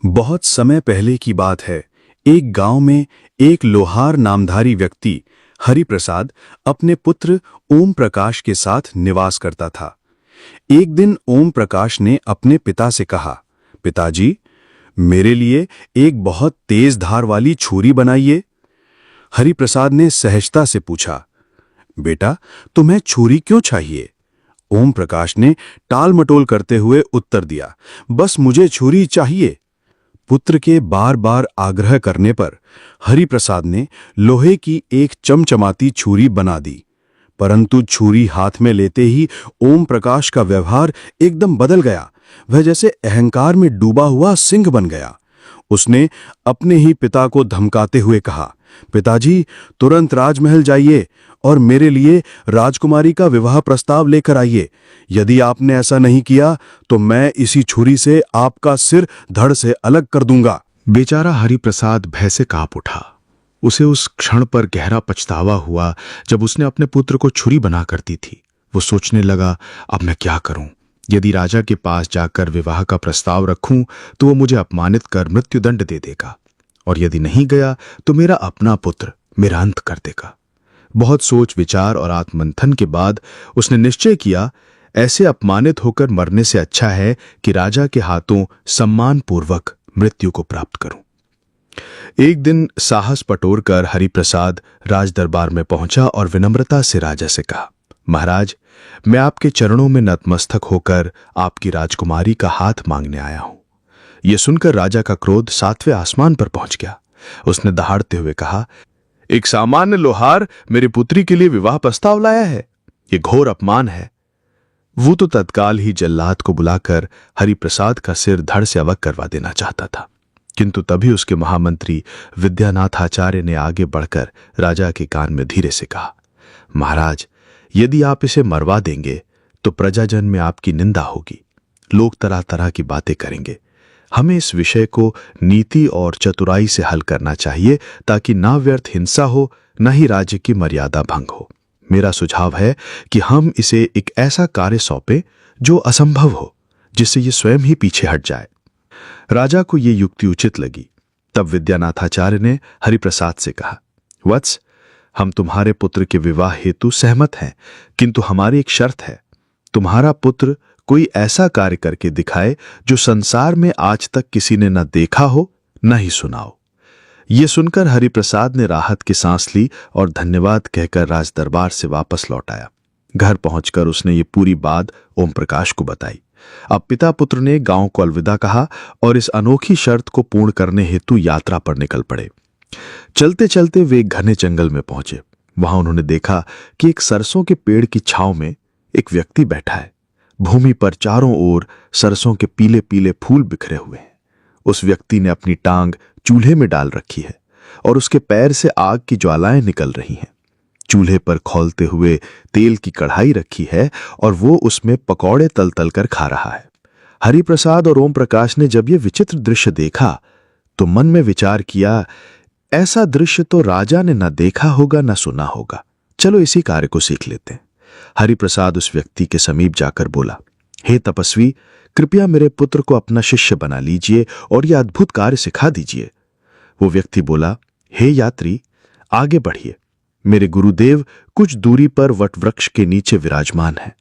बहुत समय पहले की बात है। एक गांव में एक लोहार नामधारी व्यक्ति हरिप्रसाद अपने पुत्र ओम प्रकाश के साथ निवास करता था। एक दिन ओम प्रकाश ने अपने पिता से कहा, पिताजी, मेरे लिए एक बहुत तेज धार वाली छुरी बनाइए। हरिप्रसाद ने सहजता से पूछा, बेटा, तुम्हें छुरी क्यों चाहिए? ओम प्रकाश ने टाल मटोल करते हुए उत्तर दिया, बस मुझे छुरी चाहिए। पुत्र के बार बार आग्रह करने पर हरिप्रसाद ने लोहे की एक चमचमाती छुरी बना दी। परंतु छुरी हाथ में लेते ही ओम प्रकाश का व्यवहार एकदम बदल गया। वह जैसे अहंकार में डूबा हुआ सिंह बन गया। उसने अपने ही पिता को धमकाते हुए कहा, पिताजी, तुरंत राजमहल जाइए और मेरे लिए राजकुमारी का विवाह प्रस्ताव लेकर आइए। यदि आपने ऐसा नहीं किया तो मैं इसी छुरी से आपका सिर धड़ से अलग कर दूंगा। बेचारा हरिप्रसाद भय से कांप उठा। उसे उस क्षण पर गहरा पछतावा हुआ जब उसने अपने पुत्र को छुरी बना कर दी थी। वो सोचने लगा, अब मैं क्या करूं? यदि राजा के पास जाकर विवाह का प्रस्ताव रखूं तो वो मुझे अपमानित कर मृत्युदंड दे देगा, और यदि नहीं गया तो मेरा अपना पुत्र मेरा अंत कर देगा। बहुत सोच विचार और आत्ममंथन के बाद उसने निश्चय किया, ऐसे अपमानित होकर मरने से अच्छा है कि राजा के हाथों सम्मानपूर्वक मृत्यु को प्राप्त करूं। एक दिन साहस पटोर हरिप्रसाद राजदरबार में पहुंचा और विनम्रता से राजा से कहा, महाराज, मैं आपके चरणों में नतमस्तक होकर आपकी राजकुमारी का हाथ मांगने आया हूं। यह सुनकर राजा का क्रोध 7वें आसमान पर पहुंच गया। उसने दहाड़ते हुए कहा, एक सामान्य लोहार मेरी पुत्री के लिए विवाह प्रस्ताव लाया है? यह घोर अपमान है। वो तो तत्काल ही जल्लाद को बुलाकर हरिप्रसाद का सिर धड़ से अलग करवा देना चाहता था, किंतु तभी उसके महामंत्री विद्यानाथ आचार्य ने आगे बढ़कर राजा के कान में धीरे से कहा, महाराज, यदि आप इसे मरवा देंगे तो प्रजाजन में आपकी निंदा होगी। लोग तरह तरह की बातें करेंगे। हमें इस विषय को नीति और चतुराई से हल करना चाहिए, ताकि ना व्यर्थ हिंसा हो, न ही राज्य की मर्यादा भंग हो। मेरा सुझाव है कि हम इसे एक ऐसा कार्य सौंपें जो असंभव हो, जिससे ये स्वयं ही पीछे हट जाए। राजा को यह युक्ति उचित लगी। तब विद्यानाथाचार्य ने हरिप्रसाद से कहा, वत्स, हम तुम्हारे पुत्र के विवाह हेतु सहमत हैं, किंतु हमारी एक शर्त है। तुम्हारा पुत्र कोई ऐसा कार्य करके दिखाए जो संसार में आज तक किसी ने न देखा हो न ही सुना हो। यह सुनकर हरिप्रसाद ने राहत की सांस ली और धन्यवाद कहकर राजदरबार से वापस लौट आया। घर पहुंचकर उसने ये पूरी बात ओम प्रकाश को बताई। अब पिता पुत्र ने गांव को अलविदा कहा और इस अनोखी शर्त को पूर्ण करने हेतु यात्रा पर निकल पड़े। चलते चलते वे एक घने जंगल में पहुंचे। वहां उन्होंने देखा कि एक सरसों के पेड़ की छांव में एक व्यक्ति बैठा है। भूमि पर चारों ओर सरसों के पीले पीले फूल बिखरे हुए हैं। उस व्यक्ति ने अपनी टांग चूल्हे में डाल रखी है और उसके पैर से आग की ज्वालाएं निकल रही हैं। चूल्हे पर खौलते हुए तेल की कढ़ाई रखी है और वो उसमें पकौड़े तल तल कर खा रहा है। हरिप्रसाद और ओम प्रकाश ने जब यह विचित्र दृश्य देखा तो मन में विचार किया, ऐसा दृश्य तो राजा ने न देखा होगा न सुना होगा। चलो इसी कार्य को सीख लेते हैं। हरिप्रसाद उस व्यक्ति के समीप जाकर बोला, हे तपस्वी, कृपया मेरे पुत्र को अपना शिष्य बना लीजिए और यह अद्भुत कार्य सिखा दीजिए। वो व्यक्ति बोला, हे यात्री, आगे बढ़िए। मेरे गुरुदेव कुछ दूरी पर वटवृक्ष के नीचे विराजमान हैं।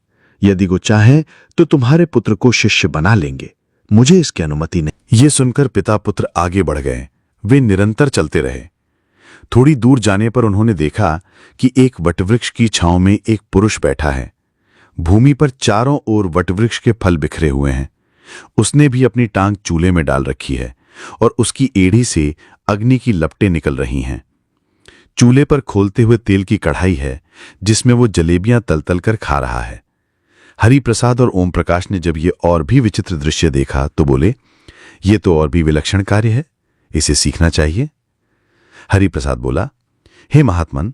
यदि वो चाहें तो तुम्हारे पुत्र को शिष्य बना लेंगे। मुझे इसकी अनुमति नहीं। ये सुनकर पिता पुत्र आगे बढ़ गए। वे निरंतर चलते रहे। थोड़ी दूर जाने पर उन्होंने देखा कि एक वटवृक्ष की छांव में एक पुरुष बैठा है। भूमि पर चारों ओर वटवृक्ष के फल बिखरे हुए हैं। उसने भी अपनी टांग चूल्हे में डाल रखी है और उसकी एड़ी से अग्नि की लपटें निकल रही हैं। चूल्हे पर खोलते हुए तेल की कढ़ाई है, जिसमें वो जलेबियां तल तल कर खा रहा है। हरिप्रसाद और ओम प्रकाश ने जब ये और भी विचित्र दृश्य देखा तो बोले, ये तो और भी विलक्षण कार्य है, इसे सीखना चाहिए। हरिप्रसाद बोला, हे महात्मन,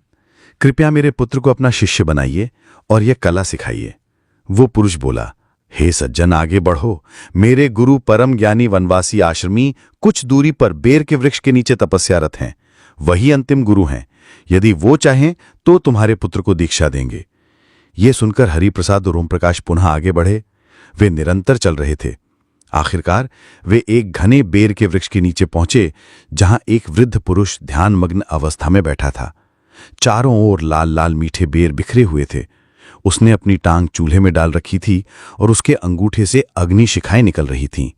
कृपया मेरे पुत्र को अपना शिष्य बनाइए और यह कला सिखाइए। वो पुरुष बोला, हे सज्जन, आगे बढ़ो। मेरे गुरु परम ज्ञानी वनवासी आश्रमी कुछ दूरी पर बेर के वृक्ष के नीचे तपस्यारत हैं। वही अंतिम गुरु हैं। यदि वो चाहें तो तुम्हारे पुत्र को दीक्षा देंगे। ये सुनकर हरिप्रसाद और ओम प्रकाश पुनः आगे बढ़े। वे निरंतर चल रहे थे। आखिरकार वे एक घने बेर के वृक्ष के नीचे पहुंचे, जहां एक वृद्ध पुरुष ध्यानमग्न अवस्था में बैठा था। चारों ओर लाल लाल मीठे बेर बिखरे हुए थे। उसने अपनी टांग चूल्हे में डाल रखी थी और उसके अंगूठे से अग्नि शिखाएं निकल रही थीं।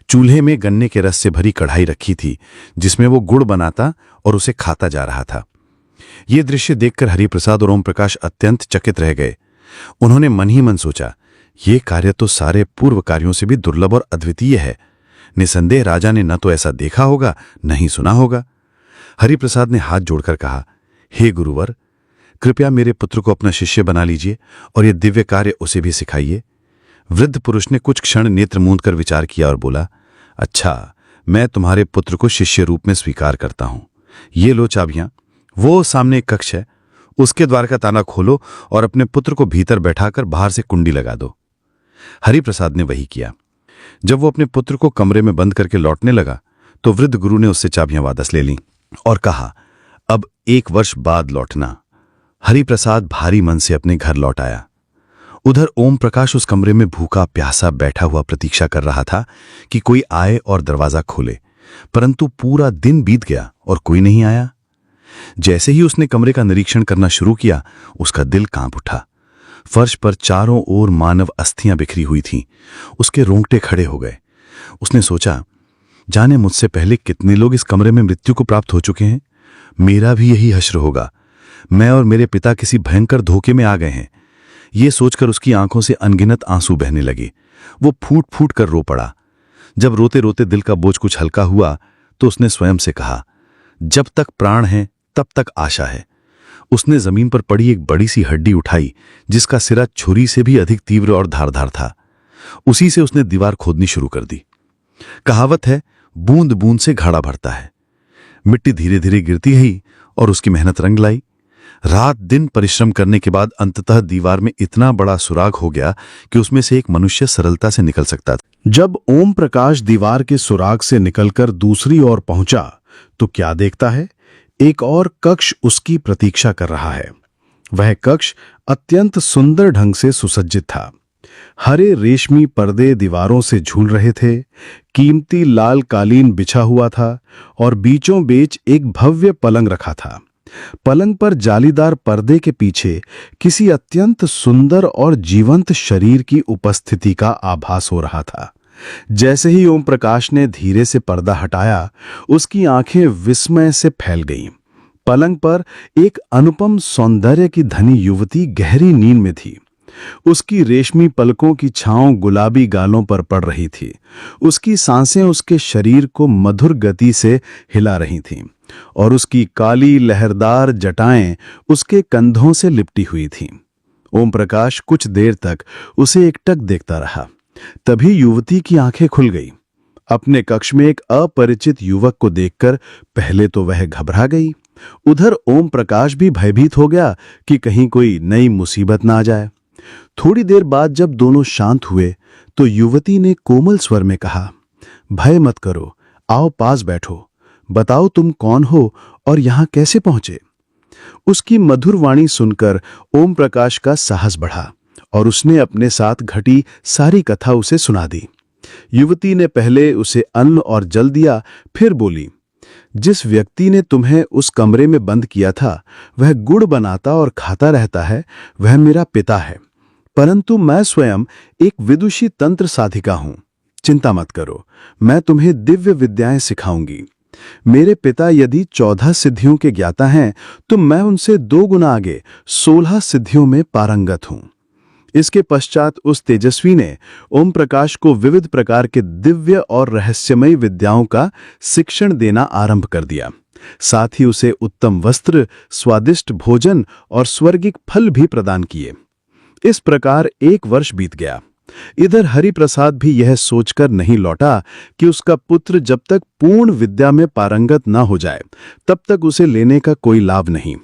चूल्हे में गन्ने के रस से भरी कढ़ाई रखी थी, जिसमें वो गुड़ बनाता और उसे खाता जा रहा था। ये दृश्य देखकर हरिप्रसाद और ओम प्रकाश अत्यंत चकित रह गए। उन्होंने मन ही मन सोचा, ये कार्य तो सारे पूर्व कार्यों से भी दुर्लभ और अद्वितीय है। निसंदेह राजा ने न तो ऐसा देखा होगा, न ही सुना होगा। हरिप्रसाद ने हाथ जोड़कर कहा, हे गुरुवर, कृपया मेरे पुत्र को अपना शिष्य बना लीजिए और ये दिव्य कार्य उसे भी सिखाइए। वृद्ध पुरुष ने कुछ क्षण नेत्र मूंद कर विचार किया और बोला, अच्छा, मैं तुम्हारे पुत्र को शिष्य रूप में स्वीकार करता हूं। ये लो चाबियां। वो सामने एक कक्ष है, उसके द्वार का ताला खोलो और अपने पुत्र को भीतर बैठाकर बाहर से कुंडी लगा दो। हरिप्रसाद ने वही किया। जब वो अपने पुत्र को कमरे में बंद करके लौटने लगा तो वृद्ध गुरु ने उससे चाबियां वापस ले लीं और कहा, अब 1 वर्ष बाद लौटना। हरिप्रसाद भारी मन से अपने घर लौट आया। उधर ओम प्रकाश उस कमरे में भूखा प्यासा बैठा हुआ प्रतीक्षा कर रहा था कि कोई आए और दरवाजा खोले, परंतु पूरा दिन बीत गया और कोई नहीं आया। जैसे ही उसने कमरे का निरीक्षण करना शुरू किया, उसका दिल कांप उठा। फर्श पर चारों ओर मानव अस्थियां बिखरी हुई थीं। उसके रोंगटे खड़े हो गए। उसने सोचा, जाने मुझसे पहले कितने लोग इस कमरे में मृत्यु को प्राप्त हो चुके हैं। मेरा भी यही हश्र होगा। मैं और मेरे पिता किसी भयंकर धोखे में आ गए हैं। ये सोचकर उसकी आंखों से अनगिनत आंसू बहने लगे। वो फूट फूट कर रो पड़ा। जब रोते रोते दिल का बोझ कुछ हल्का हुआ तो उसने स्वयं से कहा, जब तक प्राण है तब तक आशा है। उसने जमीन पर पड़ी एक बड़ी सी हड्डी उठाई, जिसका सिरा छुरी से भी अधिक तीव्र और धारदार था। उसी से उसने दीवार खोदनी शुरू कर दी। कहावत है, बूंद बूंद से घड़ा भरता है। मिट्टी धीरे धीरे गिरती ही और उसकी मेहनत रंग लाई। रात दिन परिश्रम करने के बाद अंततः दीवार में इतना बड़ा सुराग हो गया कि उसमें से एक मनुष्य सरलता से निकल सकता था। जब ओम प्रकाश दीवार के सुराग से निकलकर दूसरी ओर पहुंचा तो क्या देखता है, एक और कक्ष उसकी प्रतीक्षा कर रहा है। वह कक्ष अत्यंत सुंदर ढंग से सुसज्जित था। हरे रेशमी पर्दे दीवारों से झूल रहे थे, कीमती लाल कालीन बिछा हुआ था और बीचों बीच एक भव्य पलंग रखा था। पलंग पर जालीदार पर्दे के पीछे किसी अत्यंत सुंदर और जीवंत शरीर की उपस्थिति का आभास हो रहा था। जैसे ही ओम प्रकाश ने धीरे से पर्दा हटाया, उसकी आंखें विस्मय से फैल गईं। पलंग पर एक अनुपम सौंदर्य की धनी युवती गहरी नींद में थी। उसकी रेशमी पलकों की छांव गुलाबी गालों पर पड़ रही थी। उसकी सांसें उसके शरीर को मधुर गति से हिला रही थीं और उसकी काली लहरदार जटाएं उसके कंधों से लिपटी हुई थीं। ओम प्रकाश कुछ देर तक उसे एकटक देखता रहा। तभी युवती की आंखें खुल गई। अपने कक्ष में एक अपरिचित युवक को देखकर पहले तो वह घबरा गई। उधर ओम प्रकाश भी भयभीत हो गया कि कहीं कोई नई मुसीबत ना आ जाए। थोड़ी देर बाद जब दोनों शांत हुए तो युवती ने कोमल स्वर में कहा, भय मत करो, आओ पास बैठो, बताओ तुम कौन हो और यहां कैसे पहुंचे। उसकी मधुर वाणी सुनकर ओम प्रकाश का साहस बढ़ा और उसने अपने साथ घटी सारी कथा उसे सुना दी। युवती ने पहले उसे अन्न और जल दिया, फिर बोली, जिस व्यक्ति ने तुम्हें उस कमरे में बंद किया था वह गुड़ बनाता और खाता रहता है, वह मेरा पिता है। परंतु मैं स्वयं एक विदुषी तंत्र साधिका हूं। चिंता मत करो, मैं तुम्हें दिव्य विद्याएं सिखाऊंगी। मेरे पिता यदि 14 सिद्धियों के ज्ञाता हैं तो मैं उनसे 2 गुना आगे 16 सिद्धियों में पारंगत हूं। इसके पश्चात उस तेजस्वी ने ओम प्रकाश को विविध प्रकार के दिव्य और रहस्यमय विद्याओं का शिक्षण देना आरंभ कर दिया। साथ ही उसे उत्तम वस्त्र, स्वादिष्ट भोजन और स्वर्गिक फल भी प्रदान किए। इस प्रकार 1 वर्ष बीत गया। इधर हरिप्रसाद भी यह सोचकर नहीं लौटा कि उसका पुत्र जब तक पूर्ण विद्या में पारंगत न हो जाए तब तक उसे लेने का कोई लाभ नहीं।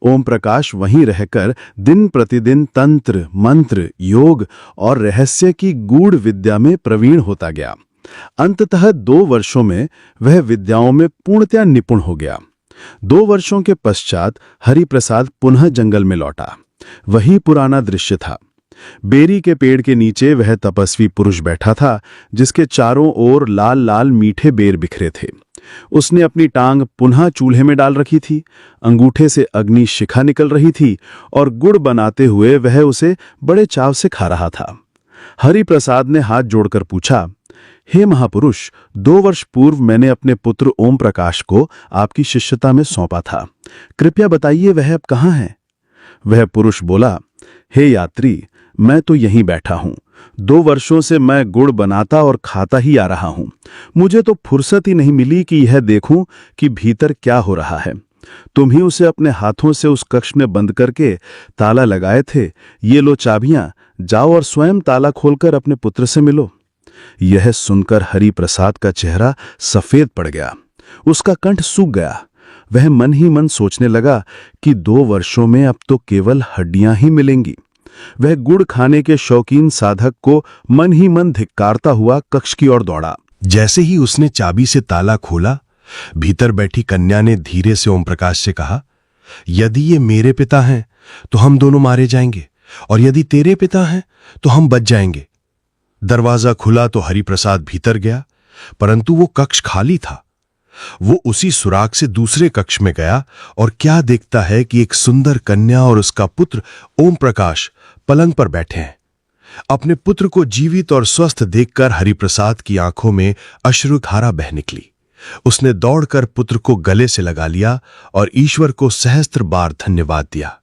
ओम प्रकाश वहीं रहकर दिन प्रतिदिन तंत्र, मंत्र, योग और रहस्य की गूढ़ विद्या में प्रवीण होता गया। अंततः 2 वर्षों में वह विद्याओं में पूर्णतया निपुण हो गया। 2 वर्षों के पश्चात हरिप्रसाद पुनः जंगल में लौटा। वही पुराना दृश्य था। बेरी के पेड़ के नीचे वह तपस्वी पुरुष बैठा था जिसके चारों ओर लाल लाल मीठे बेर बिखरे थे। उसने अपनी टांग पुनः चूल्हे में डाल रखी थी, अंगूठे से अग्नि शिखा निकल रही थी और गुड़ बनाते हुए वह उसे बड़े चाव से खा रहा था। हरिप्रसाद ने हाथ जोड़कर पूछा, हे महापुरुष, 2 वर्ष पूर्व मैंने अपने पुत्र ओम प्रकाश को आपकी शिष्यता में सौंपा था। कृपया बताइए वह अब कहाँ है? वह पुरुष बोला, हे यात्री, मैं तो यहीं बैठा हूं। 2 वर्षों से मैं गुड़ बनाता और खाता ही आ रहा हूं। मुझे तो फुर्सत ही नहीं मिली कि यह देखूं कि भीतर क्या हो रहा है। तुम ही उसे अपने हाथों से उस कक्ष में बंद करके ताला लगाए थे। ये लो चाबियां, जाओ और स्वयं ताला खोलकर अपने पुत्र से मिलो। यह सुनकर हरिप्रसाद का चेहरा सफेद पड़ गया, उसका कंठ सूख गया। वह मन ही मन सोचने लगा कि 2 वर्षों में अब तो केवल हड्डियां ही मिलेंगी। वह गुड़ खाने के शौकीन साधक को मन ही मन धिक्कारता हुआ कक्ष की ओर दौड़ा। जैसे ही उसने चाबी से ताला खोला, भीतर बैठी कन्या ने धीरे से ओम प्रकाश से कहा, यदि ये मेरे पिता हैं तो हम दोनों मारे जाएंगे, और यदि तेरे पिता हैं तो हम बच जाएंगे। दरवाजा खुला तो हरिप्रसाद भीतर गया, परंतु वो कक्ष खाली था। वो उसी सुराग से दूसरे कक्ष में गया और क्या देखता है कि एक सुंदर कन्या और उसका पुत्र ओम प्रकाश पलंग पर बैठे हैं। अपने पुत्र को जीवित और स्वस्थ देखकर हरिप्रसाद की आंखों में अश्रुधारा बह निकली। उसने दौड़कर पुत्र को गले से लगा लिया और ईश्वर को सहस्त्र बार धन्यवाद दिया।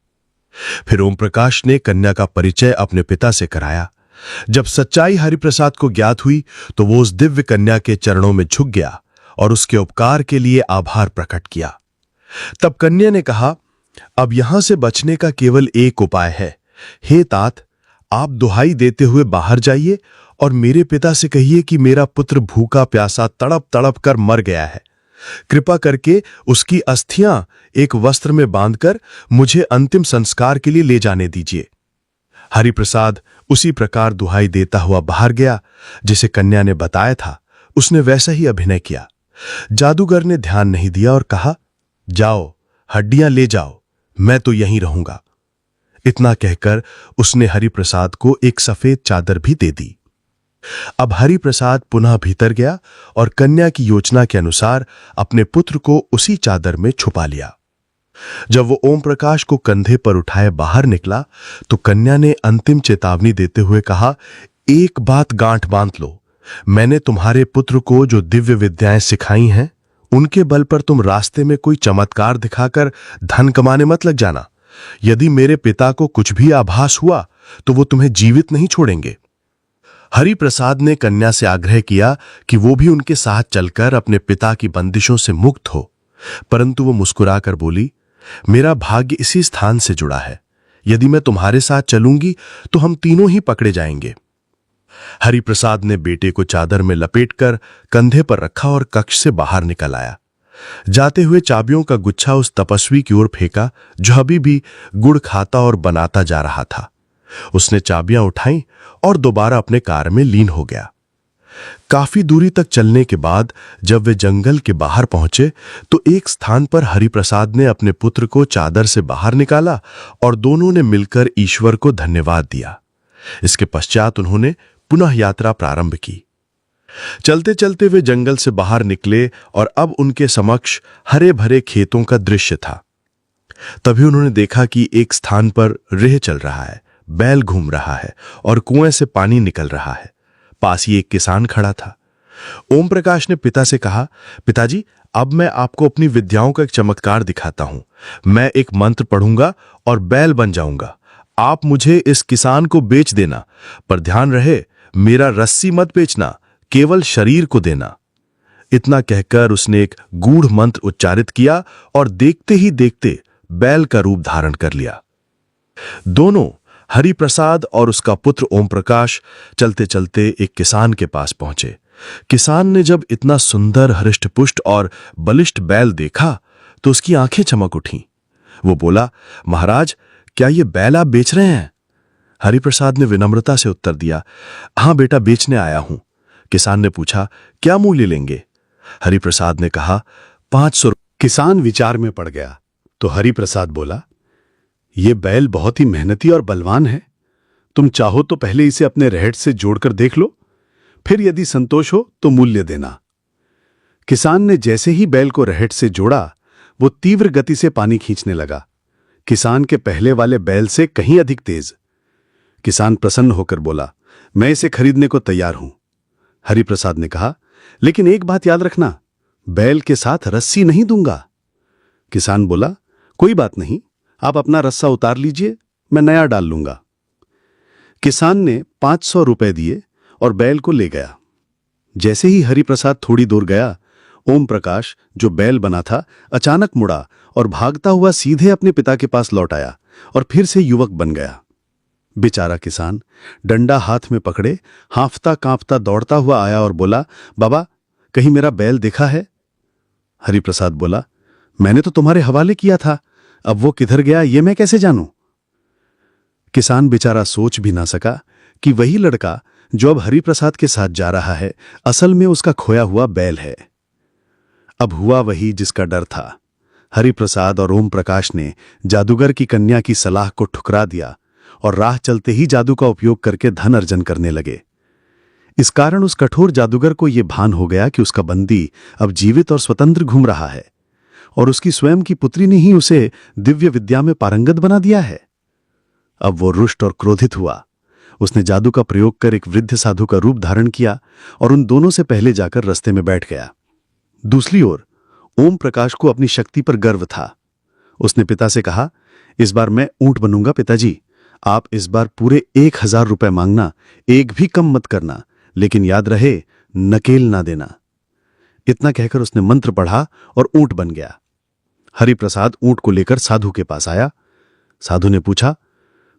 फिर ओम प्रकाश ने कन्या का परिचय अपने पिता से कराया। जब सच्चाई हरिप्रसाद को ज्ञात हुई तो वो उस दिव्य कन्या के चरणों में झुक गया और उसके उपकार के लिए आभार प्रकट किया। तब कन्या ने कहा, अब यहां से बचने का केवल एक उपाय है। हे तात, आप दुहाई देते हुए बाहर जाइए और मेरे पिता से कहिए कि मेरा पुत्र भूखा प्यासा तड़प तड़प कर मर गया है। कृपा करके उसकी अस्थियां एक वस्त्र में बांधकर मुझे अंतिम संस्कार के लिए ले जाने दीजिए। हरिप्रसाद उसी प्रकार दुहाई देता हुआ बाहर गया। जिसे कन्या ने बताया था उसने वैसा ही अभिनय किया। जादूगर ने ध्यान नहीं दिया और कहा, जाओ, हड्डियां ले जाओ, मैं तो यहीं रहूंगा। इतना कहकर उसने हरिप्रसाद को एक सफेद चादर भी दे दी। अब हरिप्रसाद पुनः भीतर गया और कन्या की योजना के अनुसार अपने पुत्र को उसी चादर में छुपा लिया। जब वो ओम प्रकाश को कंधे पर उठाए बाहर निकला तो कन्या ने अंतिम चेतावनी देते हुए कहा, एक बात गांठ बांध लो, मैंने तुम्हारे पुत्र को जो दिव्य विद्याएं सिखाई हैं उनके बल पर तुम रास्ते में कोई चमत्कार दिखाकर धन कमाने मत लग जाना। यदि मेरे पिता को कुछ भी आभास हुआ तो वो तुम्हें जीवित नहीं छोड़ेंगे। हरिप्रसाद ने कन्या से आग्रह किया कि वो भी उनके साथ चलकर अपने पिता की बंदिशों से मुक्त हो, परंतु वो मुस्कुराकर बोली, मेरा भाग्य इसी स्थान से जुड़ा है। यदि मैं तुम्हारे साथ चलूंगी तो हम तीनों ही पकड़े जाएंगे। हरिप्रसाद ने बेटे को चादर में लपेटकर कंधे पर रखा और कक्ष से बाहर निकल आया। जाते हुए चाबियों का गुच्छा उस तपस्वी की ओर फेंका जो अभी भी गुड़ खाता और बनाता जा रहा था। उसने चाबियां उठाईं और दोबारा अपने कार में लीन हो गया। काफी दूरी तक चलने के बाद जब वे जंगल के बाहर पहुंचे तो एक स्थान पर हरिप्रसाद ने अपने पुत्र को चादर से बाहर निकाला और दोनों ने मिलकर ईश्वर को धन्यवाद दिया। इसके पश्चात उन्होंने पुनः यात्रा प्रारंभ की। चलते चलते वे जंगल से बाहर निकले और अब उनके समक्ष हरे भरे खेतों का दृश्य था। तभी उन्होंने देखा कि एक स्थान पर रेह चल रहा है, बैल घूम रहा है और कुएं से पानी निकल रहा है। पास ही एक किसान खड़ा था। ओम प्रकाश ने पिता से कहा, पिताजी, अब मैं आपको अपनी विद्याओं का एक चमत्कार दिखाता हूं। मैं एक मंत्र पढ़ूंगा और बैल बन जाऊंगा। आप मुझे इस किसान को बेच देना, पर ध्यान रहे मेरा रस्सी मत बेचना, केवल शरीर को देना। इतना कहकर उसने एक गूढ़ मंत्र उच्चारित किया और देखते ही देखते बैल का रूप धारण कर लिया। दोनों, हरिप्रसाद और उसका पुत्र ओम प्रकाश, चलते चलते एक किसान के पास पहुंचे। किसान ने जब इतना सुंदर, हृष्टपुष्ट और बलिष्ठ बैल देखा तो उसकी आंखें चमक उठीं। वो बोला, महाराज, क्या ये बैल आप बेच रहे हैं? हरिप्रसाद ने विनम्रता से उत्तर दिया, हां बेटा, बेचने आया हूं। किसान ने पूछा, क्या मूल्य लेंगे? हरिप्रसाद ने कहा, 500। किसान विचार में पड़ गया तो हरिप्रसाद बोला, ये बैल बहुत ही मेहनती और बलवान है, तुम चाहो तो पहले इसे अपने रहट से जोड़कर देख लो, फिर यदि संतोष हो तो मूल्य देना। किसान ने जैसे ही बैल को रहट से जोड़ा, वो तीव्र गति से पानी खींचने लगा, किसान के पहले वाले बैल से कहीं अधिक तेज। किसान प्रसन्न होकर बोला, मैं इसे खरीदने को तैयार हूं। हरिप्रसाद ने कहा, लेकिन एक बात याद रखना, बैल के साथ रस्सी नहीं दूंगा। किसान बोला, कोई बात नहीं, आप अपना रस्सा उतार लीजिए, मैं नया डाल लूंगा। किसान ने 500 रुपए दिए और बैल को ले गया। जैसे ही हरिप्रसाद थोड़ी दूर गया, ओम प्रकाश, जो बैल बना था, अचानक मुड़ा और भागता हुआ सीधे अपने पिता के पास लौट आया और फिर से युवक बन गया। बेचारा किसान डंडा हाथ में पकड़े हांफता कांपता दौड़ता हुआ आया और बोला, बाबा, कहीं मेरा बैल देखा है? हरिप्रसाद बोला, मैंने तो तुम्हारे हवाले किया था, अब वो किधर गया ये मैं कैसे जानूं? किसान बेचारा सोच भी ना सका कि वही लड़का जो अब हरिप्रसाद के साथ जा रहा है, असल में उसका खोया हुआ बैल है। अब हुआ वही जिसका डर था। हरिप्रसाद और ओम प्रकाश ने जादूगर की कन्या की सलाह को ठुकरा दिया और राह चलते ही जादू का उपयोग करके धन अर्जन करने लगे। इस कारण उस कठोर जादूगर को यह भान हो गया कि उसका बंदी अब जीवित और स्वतंत्र घूम रहा है और उसकी स्वयं की पुत्री ने ही उसे दिव्य विद्या में पारंगत बना दिया है। अब वो रुष्ट और क्रोधित हुआ। उसने जादू का प्रयोग कर एक वृद्ध साधु का रूप धारण किया और उन दोनों से पहले जाकर रास्ते में बैठ गया। दूसरी ओर ओम प्रकाश को अपनी शक्ति पर गर्व था। उसने पिता से कहा, इस बार मैं ऊंट बनूंगा पिताजी, आप इस बार पूरे 1000 रुपए मांगना, एक भी कम मत करना, लेकिन याद रहे नकेल ना देना। इतना कहकर उसने मंत्र पढ़ा और ऊंट बन गया। हरिप्रसाद ऊंट को लेकर साधु के पास आया। साधु ने पूछा,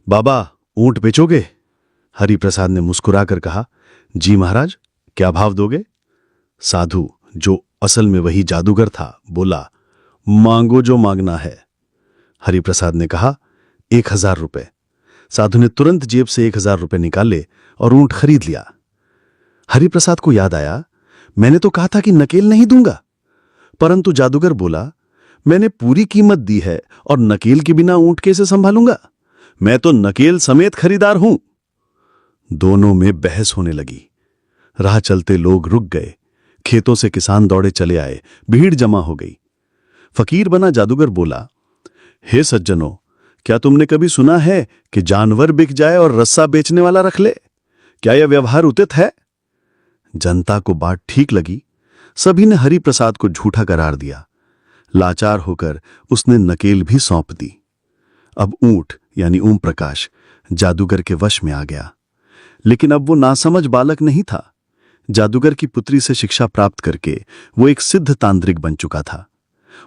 बाबा, ऊंट बेचोगे? हरिप्रसाद ने मुस्कुराकर कहा, जी महाराज, क्या भाव दोगे? साधु, जो असल में वही जादूगर था, बोला, मांगो जो मांगना है। हरिप्रसाद ने कहा, 1000 रुपए। साधु ने तुरंत जेब से 1000 रुपए निकाले और ऊंट खरीद लिया। हरिप्रसाद को याद आया, मैंने तो कहा था कि नकेल नहीं दूंगा, परंतु जादूगर बोला, मैंने पूरी कीमत दी है और नकेल के बिना ऊंट कैसे संभालूंगा? मैं तो नकेल समेत खरीदार हूं। दोनों में बहस होने लगी। राह चलते लोग रुक गए। खेतों से किसान दौड़े चले आए। भीड़ जमा हो गई। फकीर बना जादूगर बोला, हे सज्जनों, क्या तुमने कभी सुना है कि जानवर बिक जाए और रस्सा बेचने वाला रख ले? क्या यह व्यवहार उचित है? जनता को बात ठीक लगी। सभी ने हरिप्रसाद को झूठा करार दिया। लाचार होकर उसने नकेल भी सौंप दी। अब ऊंट यानी ओम प्रकाश जादूगर के वश में आ गया। लेकिन अब वो नासमझ बालक नहीं था। जादूगर की पुत्री से शिक्षा प्राप्त करके वो एक सिद्ध तांत्रिक बन चुका था।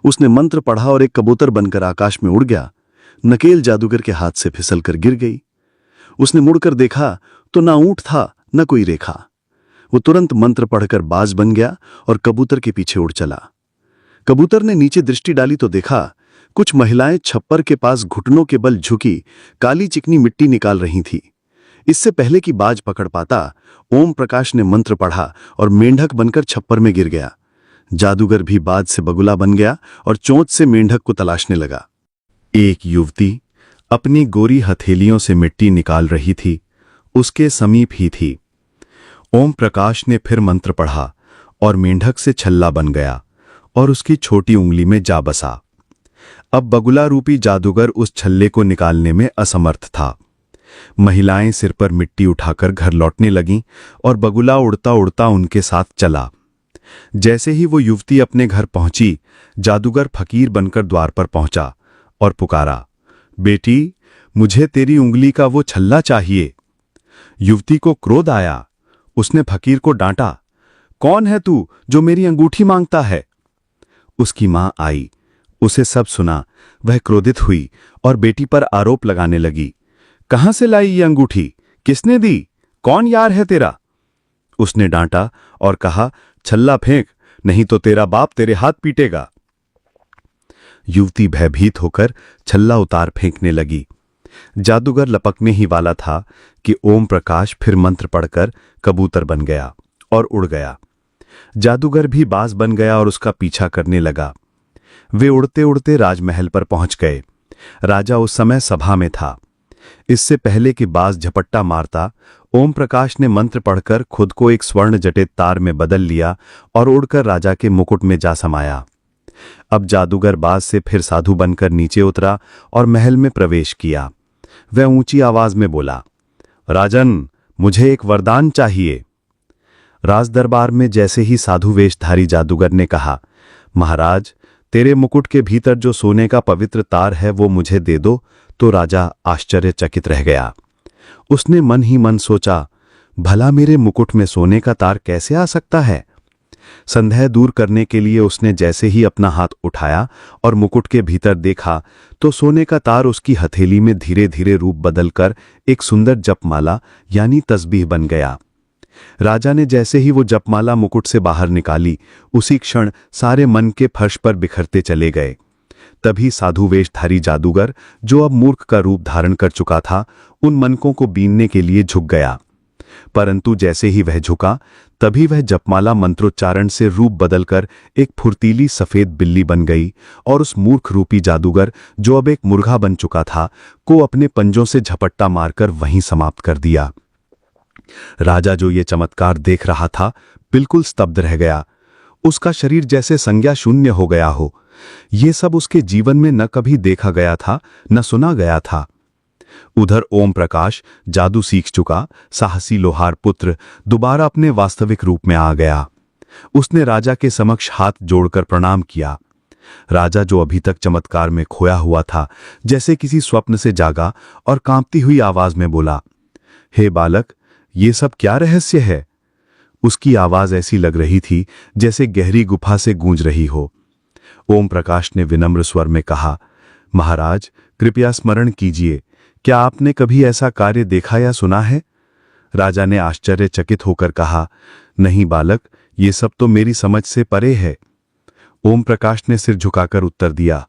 उसने मंत्र पढ़ा और एक कबूतर बनकर आकाश में उड़ गया। नकेल जादूगर के हाथ से फिसलकर गिर गई। उसने मुड़कर देखा तो ना ऊंट था न कोई रेखा। वो तुरंत मंत्र पढ़कर बाज बन गया और कबूतर के पीछे उड़ चला। कबूतर ने नीचे दृष्टि डाली तो देखा कुछ महिलाएं छप्पर के पास घुटनों के बल झुकी काली चिकनी मिट्टी निकाल रही थी। इससे पहले कि बाज पकड़ पाता, ओम प्रकाश ने मंत्र पढ़ा और मेंढक बनकर छप्पर में गिर गया। जादूगर भी बाज से बगुला बन गया और चोंच से मेंढक को तलाशने लगा। एक युवती अपनी गोरी हथेलियों से मिट्टी निकाल रही थी। उसके समीप ही थी। ओम प्रकाश ने फिर मंत्र पढ़ा और मेंढक से छल्ला बन गया और उसकी छोटी उंगली में जा बसा। अब बगुला रूपी जादूगर उस छल्ले को निकालने में असमर्थ था। महिलाएं सिर पर मिट्टी उठाकर घर लौटने लगीं और बगुला उड़ता उड़ता उनके साथ चला। जैसे ही वो युवती अपने घर पहुंची, जादूगर फकीर बनकर द्वार पर पहुंचा और पुकारा, बेटी, मुझे तेरी उंगली का वो छल्ला चाहिए। युवती को क्रोध आया। उसने फकीर को डांटा, कौन है तू जो मेरी अंगूठी मांगता है? उसकी मां आई। उसे सब सुना। वह क्रोधित हुई और बेटी पर आरोप लगाने लगी। कहां से लाई ये अंगूठी? किसने दी? कौन यार है तेरा? उसने डांटा और कहा, छल्ला फेंक, नहीं तो तेरा बाप तेरे हाथ पीटेगा। युवती भयभीत होकर छल्ला उतार फेंकने लगी। जादूगर लपकने ही वाला था कि ओम प्रकाश फिर मंत्र पढ़कर कबूतर बन गया और उड़ गया। जादूगर भी बाज बन गया और उसका पीछा करने लगा। वे उड़ते उड़ते राजमहल पर पहुंच गए। राजा उस समय सभा में था। इससे पहले कि बाज झपट्टा मारता, ओम प्रकाश ने मंत्र पढ़कर खुद को एक स्वर्ण जटित तार में बदल लिया और उड़कर राजा के मुकुट में जा समाया। अब जादूगर बाज से फिर साधु बनकर नीचे उतरा और महल में प्रवेश किया। वह ऊंची आवाज में बोला, राजन, मुझे एक वरदान चाहिए। राजदरबार में जैसे ही साधु वेशधारी जादूगर ने कहा, महाराज, तेरे मुकुट के भीतर जो सोने का पवित्र तार है वो मुझे दे दो, तो राजा आश्चर्यचकित रह गया। उसने मन ही मन सोचा, भला मेरे मुकुट में सोने का तार कैसे आ सकता है? संदेह दूर करने के लिए उसने जैसे ही अपना हाथ उठाया और मुकुट के भीतर देखा तो सोने का तार उसकी हथेली में धीरे धीरे रूप बदलकर एक सुंदर जपमाला यानी तस्बीह बन गया। राजा ने जैसे ही वो जपमाला मुकुट से बाहर निकाली, उसी क्षण सारे मन के फर्श पर बिखरते चले गए। तभी साधु वेशधारी जादूगर, जो अब मूर्ख का रूप धारण कर चुका था, उन मनकों को बीनने के लिए झुक गया। परंतु जैसे ही वह झुका, तभी वह जपमाला मंत्रोच्चारण से रूप बदलकर एक फुर्तीली सफेद बिल्ली बन गई और उस मूर्ख रूपी जादूगर, जो अब एक मुर्गा बन चुका था, को अपने पंजों से झपट्टा मारकर वहीं समाप्त कर दिया। राजा, जो ये चमत्कार देख रहा था, बिल्कुल स्तब्ध रह गया। उसका शरीर जैसे संज्ञा शून्य हो गया हो। ये सब उसके जीवन में न कभी देखा गया था, न सुना गया था। उधर ओम प्रकाश, जादू सीख चुका साहसी लोहार पुत्र, दोबारा अपने वास्तविक रूप में आ गया। उसने राजा के समक्ष हाथ जोड़कर प्रणाम किया। राजा, जो अभी तक चमत्कार में खोया हुआ था, जैसे किसी स्वप्न से जागा और कांपती हुई आवाज में बोला, हे बालक, ये सब क्या रहस्य है? उसकी आवाज ऐसी लग रही थी जैसे गहरी गुफा से गूंज रही हो। ओम प्रकाश ने विनम्र स्वर में कहा, महाराज, कृपया स्मरण कीजिए, क्या आपने कभी ऐसा कार्य देखा या सुना है? राजा ने आश्चर्यचकित होकर कहा, नहीं बालक, ये सब तो मेरी समझ से परे है। ओम प्रकाश ने सिर झुकाकर उत्तर दिया,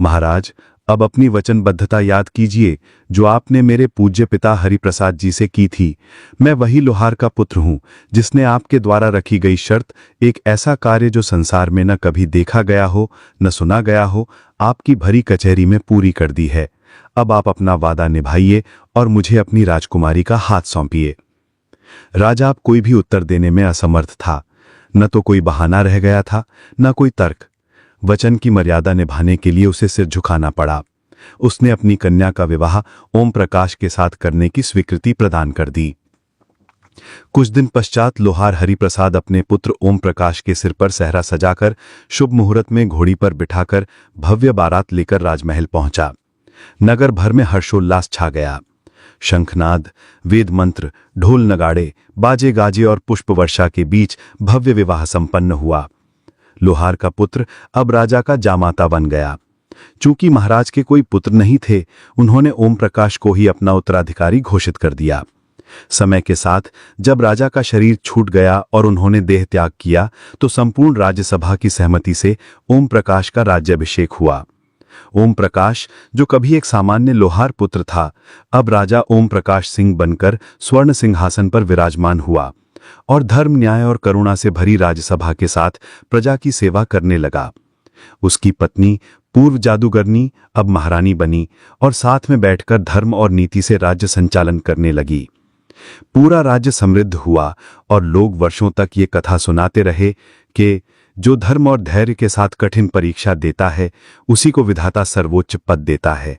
महाराज, अब अपनी वचनबद्धता याद कीजिए जो आपने मेरे पूज्य पिता हरिप्रसाद जी से की थी। मैं वही लोहार का पुत्र हूं जिसने आपके द्वारा रखी गई शर्त, एक ऐसा कार्य जो संसार में न कभी देखा गया हो न सुना गया हो, आपकी भरी कचहरी में पूरी कर दी है। अब आप अपना वादा निभाइए और मुझे अपनी राजकुमारी का हाथ सौंपिए। राजा अब कोई भी उत्तर देने में असमर्थ था। न तो कोई बहाना रह गया था, न कोई तर्क। वचन की मर्यादा निभाने के लिए उसे सिर झुकाना पड़ा। उसने अपनी कन्या का विवाह ओम प्रकाश के साथ करने की स्वीकृति प्रदान कर दी। कुछ दिन पश्चात लोहार हरिप्रसाद अपने पुत्र ओम प्रकाश के सिर पर सहरा सजाकर शुभ मुहूर्त में घोड़ी पर बिठाकर भव्य बारात लेकर राजमहल पहुंचा। नगर भर में हर्षोल्लास छा गया। शंखनाद, वेद मंत्र, ढोल नगाड़े, बाजे गाजे और पुष्प वर्षा के बीच भव्य विवाह संपन्न हुआ। लोहार का पुत्र अब राजा का जामाता बन गया। चूंकि महाराज के कोई पुत्र नहीं थे, उन्होंने ओम प्रकाश को ही अपना उत्तराधिकारी घोषित कर दिया। समय के साथ जब राजा का शरीर छूट गया और उन्होंने देह त्याग किया, तो संपूर्ण राज्यसभा की सहमति से ओम प्रकाश का राज्याभिषेक हुआ। ओम प्रकाश, जो कभी एक सामान्य लोहार पुत्र था, अब राजा ओम प्रकाश सिंह बनकर स्वर्ण सिंहासन पर विराजमान हुआ और धर्म, न्याय और करुणा से भरी राज्यसभा के साथ प्रजा की सेवा करने लगा। उसकी पत्नी पूर्व जादूगरनी अब महारानी बनी और साथ में बैठकर धर्म और नीति से राज्य संचालन करने लगी। पूरा राज्य समृद्ध हुआ और लोग वर्षों तक ये कथा सुनाते रहे कि जो धर्म और धैर्य के साथ कठिन परीक्षा देता है, उसी को विधाता सर्वोच्च पद देता है।